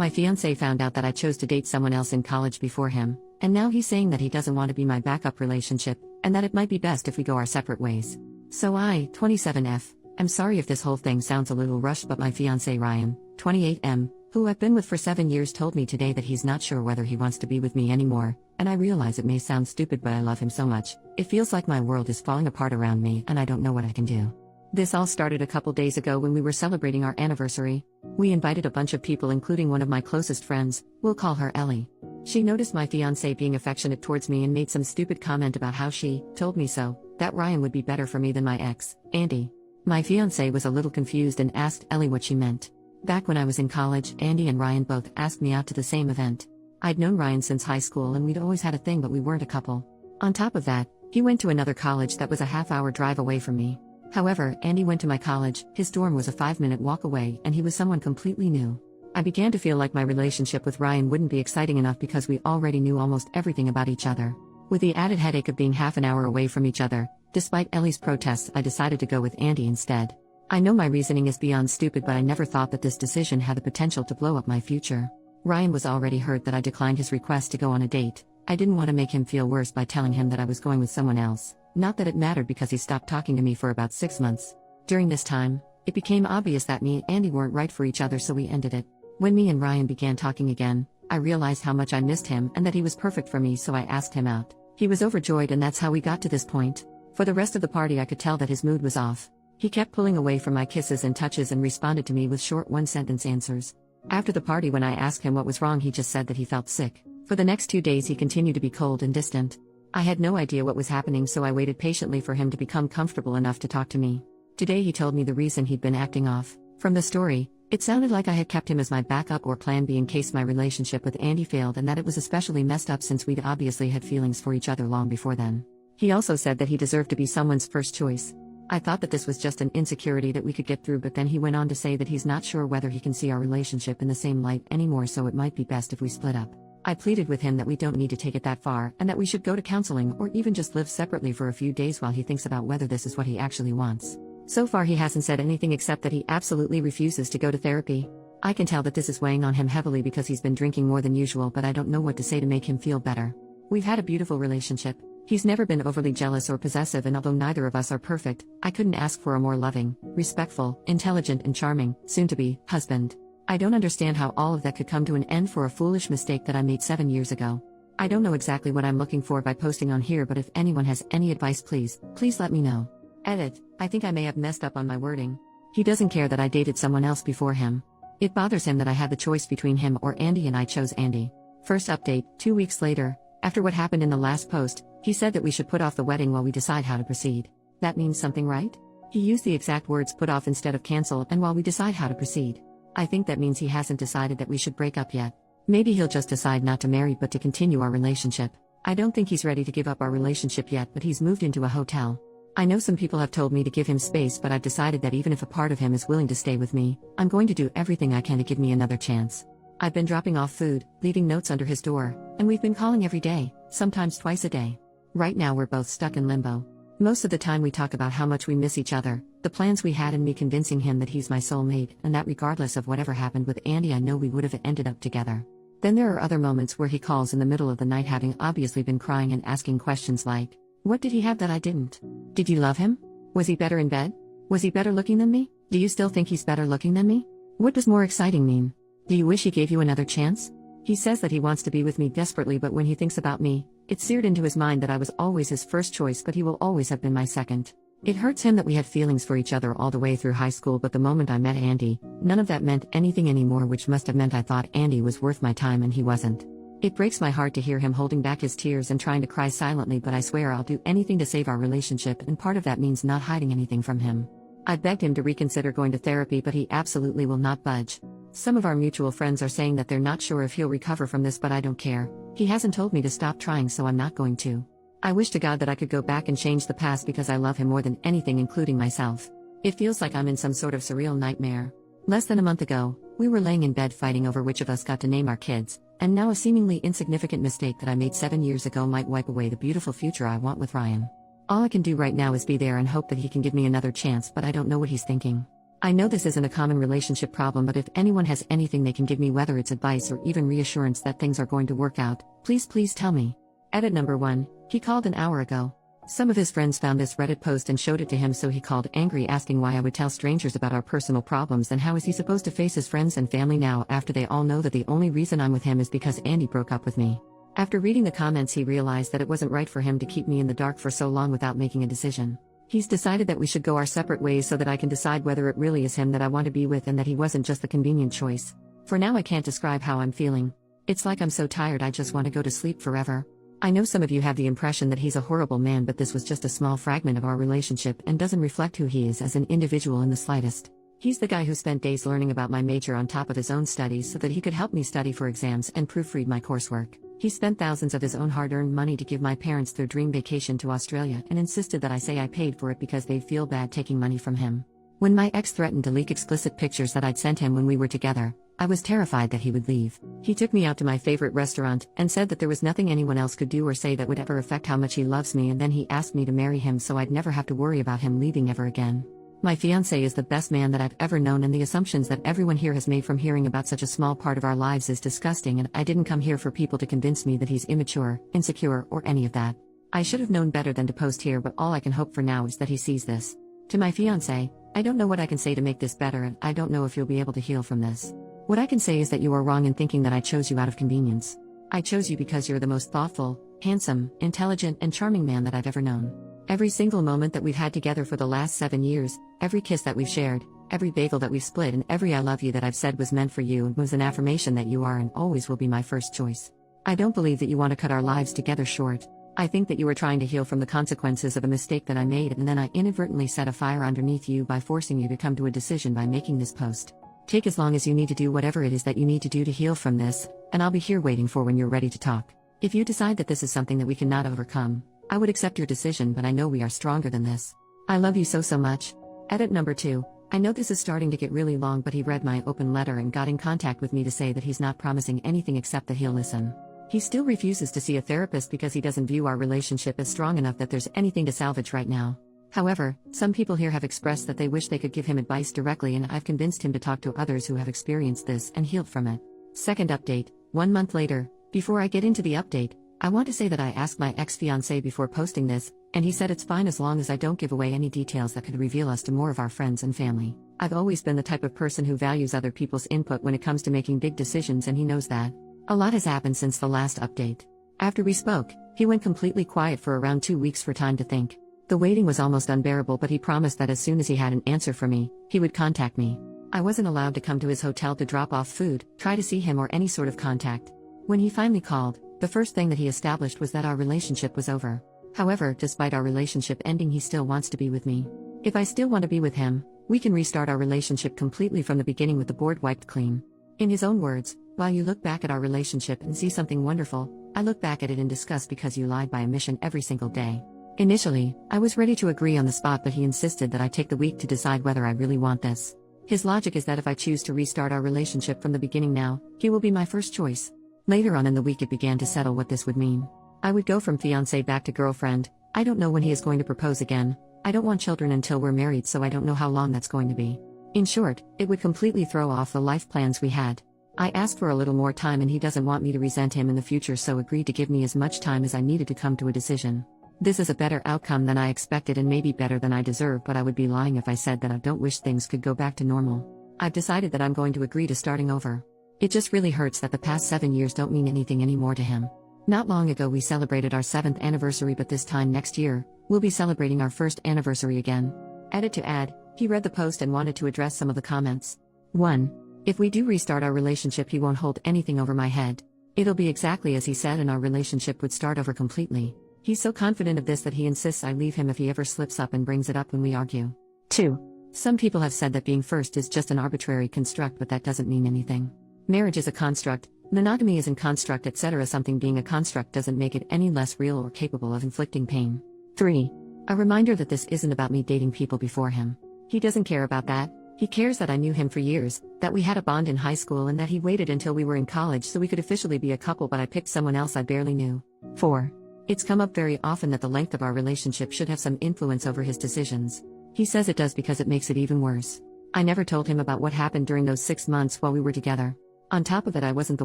My fiance found out that I chose to date someone else in college before him, and now he's saying that he doesn't want to be my backup relationship, and that it might be best if we go our separate ways. So I, 27F, am sorry if this whole thing sounds a little rushed, but my fiance Ryan, 28M, who I've been with for 7 years, told me today that he's not sure whether he wants to be with me anymore, and I realize it may sound stupid, but I love him so much. It feels like my world is falling apart around me and I don't know what I can do. This all started a couple days ago when we were celebrating our anniversary. We invited a bunch of people, including one of my closest friends, we'll call her Ellie. She noticed my fiancé being affectionate towards me and made some stupid comment about how she told me so, that Ryan would be better for me than my ex, Andy. My fiancé was a little confused and asked Ellie what she meant. Back when I was in college, Andy and Ryan both asked me out to the same event. I'd known Ryan since high school and we'd always had a thing, but we weren't a couple. On top of that, he went to another college that was a half-hour drive away from me. However, Andy went to my college, his dorm was a 5-minute walk away, and he was someone completely new. I began to feel like my relationship with Ryan wouldn't be exciting enough because we already knew almost everything about each other. With the added headache of being half an hour away from each other, despite Ellie's protests, I decided to go with Andy instead. I know my reasoning is beyond stupid, but I never thought that this decision had the potential to blow up my future. Ryan was already hurt that I declined his request to go on a date. I didn't want to make him feel worse by telling him that I was going with someone else. Not that it mattered because he stopped talking to me for about 6 months. During this time, it became obvious that me and Andy weren't right for each other, so we ended it. When me and Ryan began talking again, I realized how much I missed him and that he was perfect for me, so I asked him out. He was overjoyed, and that's how we got to this point. For the rest of the party, I could tell that his mood was off. He kept pulling away from my kisses and touches and responded to me with short one-sentence answers. After the party, when I asked him what was wrong, he just said that he felt sick. For the next 2 days he continued to be cold and distant. I had no idea what was happening, so I waited patiently for him to become comfortable enough to talk to me. Today he told me the reason he'd been acting off. From the story, it sounded like I had kept him as my backup or plan B in case my relationship with Andy failed, and that it was especially messed up since we'd obviously had feelings for each other long before then. He also said that he deserved to be someone's first choice. I thought that this was just an insecurity that we could get through, but then he went on to say that he's not sure whether he can see our relationship in the same light anymore, so it might be best if we split up. I pleaded with him that we don't need to take it that far, and that we should go to counseling or even just live separately for a few days while he thinks about whether this is what he actually wants. So far he hasn't said anything except that he absolutely refuses to go to therapy. I can tell that this is weighing on him heavily because he's been drinking more than usual, but I don't know what to say to make him feel better. We've had a beautiful relationship. He's never been overly jealous or possessive, and although neither of us are perfect, I couldn't ask for a more loving, respectful, intelligent and charming, soon-to-be, husband. I don't understand how all of that could come to an end for a foolish mistake that I made 7 years ago. I don't know exactly what I'm looking for by posting on here, but if anyone has any advice, please let me know. Edit: I think I may have messed up on my wording. He doesn't care that I dated someone else before him. It bothers him that I had the choice between him or Andy, and I chose Andy. First update, 2 weeks later, after what happened in the last post, he said that we should put off the wedding while we decide how to proceed. That means something, right? He used the exact words put off instead of cancel, and while we decide how to proceed. I think that means he hasn't decided that we should break up yet. Maybe he'll just decide not to marry but to continue our relationship. I don't think he's ready to give up our relationship yet, but he's moved into a hotel. I know some people have told me to give him space, but I've decided that even if a part of him is willing to stay with me, I'm going to do everything I can to give me another chance. I've been dropping off food, leaving notes under his door, and we've been calling every day, sometimes twice a day. Right now we're both stuck in limbo. Most of the time we talk about how much we miss each other, the plans we had, and me convincing him that he's my soulmate, and that regardless of whatever happened with Andy, I know we would have ended up together. Then there are other moments where he calls in the middle of the night, having obviously been crying and asking questions like, what did he have that I didn't? Did you love him? Was he better in bed? Was he better looking than me? Do you still think he's better looking than me? What does more exciting mean? Do you wish he gave you another chance? He says that he wants to be with me desperately, but when he thinks about me, it's seared into his mind that I was always his first choice, but he will always have been my second. It hurts him that we had feelings for each other all the way through high school, but the moment I met Andy, none of that meant anything anymore, which must have meant I thought Andy was worth my time and he wasn't. It breaks my heart to hear him holding back his tears and trying to cry silently, but I swear I'll do anything to save our relationship, and part of that means not hiding anything from him. I begged him to reconsider going to therapy, but he absolutely will not budge. Some of our mutual friends are saying that they're not sure if he'll recover from this, but I don't care. He hasn't told me to stop trying, so I'm not going to. I wish to God that I could go back and change the past because I love him more than anything, including myself. It feels like I'm in some sort of surreal nightmare. Less than a month ago, we were laying in bed fighting over which of us got to name our kids, and now a seemingly insignificant mistake that I made 7 years ago might wipe away the beautiful future I want with Ryan. All I can do right now is be there and hope that he can give me another chance, but I don't know what he's thinking. I know this isn't a common relationship problem, but if anyone has anything they can give me, whether it's advice or even reassurance that things are going to work out, please tell me. Edit number 1. He called an hour ago. Some of his friends found this Reddit post and showed it to him, so he called angry, asking why I would tell strangers about our personal problems and how is he supposed to face his friends and family now after they all know that the only reason I'm with him is because Andy broke up with me. After reading the comments, he realized that it wasn't right for him to keep me in the dark for so long without making a decision. He's decided that we should go our separate ways so that I can decide whether it really is him that I want to be with and that he wasn't just the convenient choice. For now, I can't describe how I'm feeling. It's like I'm so tired I just want to go to sleep forever. I know some of you have the impression that he's a horrible man, but this was just a small fragment of our relationship and doesn't reflect who he is as an individual in the slightest. He's the guy who spent days learning about my major on top of his own studies so that he could help me study for exams and proofread my coursework. He spent thousands of his own hard-earned money to give my parents their dream vacation to Australia and insisted that I say I paid for it because they'd feel bad taking money from him. When my ex threatened to leak explicit pictures that I'd sent him when we were together, I was terrified that he would leave. He took me out to my favorite restaurant and said that there was nothing anyone else could do or say that would ever affect how much he loves me, and then he asked me to marry him so I'd never have to worry about him leaving ever again. My fiance is the best man that I've ever known, and the assumptions that everyone here has made from hearing about such a small part of our lives is disgusting, and I didn't come here for people to convince me that he's immature, insecure, or any of that. I should have known better than to post here, but all I can hope for now is that he sees this. To my fiance, I don't know what I can say to make this better, and I don't know if you'll be able to heal from this. What I can say is that you are wrong in thinking that I chose you out of convenience. I chose you because you're the most thoughtful, handsome, intelligent, and charming man that I've ever known. Every single moment that we've had together for the last 7 years, every kiss that we've shared, every bagel that we've split, and every I love you that I've said was meant for you and was an affirmation that you are and always will be my first choice. I don't believe that you want to cut our lives together short. I think that you were trying to heal from the consequences of a mistake that I made, and then I inadvertently set a fire underneath you by forcing you to come to a decision by making this post. Take as long as you need to do whatever it is that you need to do to heal from this, and I'll be here waiting for when you're ready to talk. If you decide that this is something that we cannot overcome, I would accept your decision, but I know we are stronger than this. I love you so much. Edit number 2. I know this is starting to get really long, but he read my open letter and got in contact with me to say that he's not promising anything except that he'll listen. He still refuses to see a therapist because he doesn't view our relationship as strong enough that there's anything to salvage right now. However, some people here have expressed that they wish they could give him advice directly, and I've convinced him to talk to others who have experienced this and healed from it. Second update, 1 month later. Before I get into the update, I want to say that I asked my ex-fiancé before posting this, and he said it's fine as long as I don't give away any details that could reveal us to more of our friends and family. I've always been the type of person who values other people's input when it comes to making big decisions, and he knows that. A lot has happened since the last update. After we spoke, he went completely quiet for around 2 weeks for time to think. The waiting was almost unbearable, but he promised that as soon as he had an answer for me, he would contact me. I wasn't allowed to come to his hotel to drop off food, try to see him, or any sort of contact. When he finally called, the first thing that he established was that our relationship was over. However, despite our relationship ending, he still wants to be with me. If I still want to be with him, we can restart our relationship completely from the beginning with the board wiped clean. In his own words, while you look back at our relationship and see something wonderful, I look back at it in disgust because you lied by omission every single day. Initially, I was ready to agree on the spot, but he insisted that I take the week to decide whether I really want this. His logic is that if I choose to restart our relationship from the beginning now, he will be my first choice. Later on in the week, it began to settle what this would mean. I would go from fiancé back to girlfriend. I don't know when he is going to propose again. I don't want children until we're married, so I don't know how long that's going to be. In short, it would completely throw off the life plans we had. I asked for a little more time, and he doesn't want me to resent him in the future, so agreed to give me as much time as I needed to come to a decision. This is a better outcome than I expected and maybe better than I deserve, but I would be lying if I said that I don't wish things could go back to normal. I've decided that I'm going to agree to starting over. It just really hurts that the past 7 years don't mean anything anymore to him. Not long ago we celebrated our 7th anniversary, but this time next year, we'll be celebrating our 1st anniversary again. Edit to add, he read the post and wanted to address some of the comments. 1. If we do restart our relationship, he won't hold anything over my head. It'll be exactly as he said, and our relationship would start over completely. He's so confident of this that he insists I leave him if he ever slips up and brings it up when we argue. 2. Some people have said that being first is just an arbitrary construct, but that doesn't mean anything. Marriage is a construct, monogamy is a construct, etc. Something being a construct doesn't make it any less real or capable of inflicting pain. 3. A reminder that this isn't about me dating people before him. He doesn't care about that. He cares that I knew him for years, that we had a bond in high school, and that he waited until we were in college so we could officially be a couple, but I picked someone else I barely knew. 4. It's come up very often that the length of our relationship should have some influence over his decisions. He says it does because it makes it even worse. I never told him about what happened during those 6 months while we were together. On top of it, I wasn't the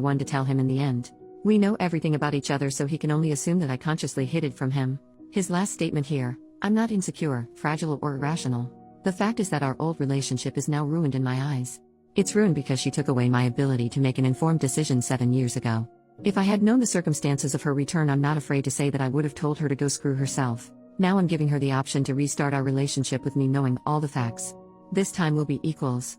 one to tell him in the end. We know everything about each other, so he can only assume that I consciously hid it from him. His last statement here: I'm not insecure, fragile, or irrational. The fact is that our old relationship is now ruined in my eyes. It's ruined because she took away my ability to make an informed decision 7 years ago. If I had known the circumstances of her return, I'm not afraid to say that I would have told her to go screw herself. Now I'm giving her the option to restart our relationship with me, knowing all the facts. This time will be equals.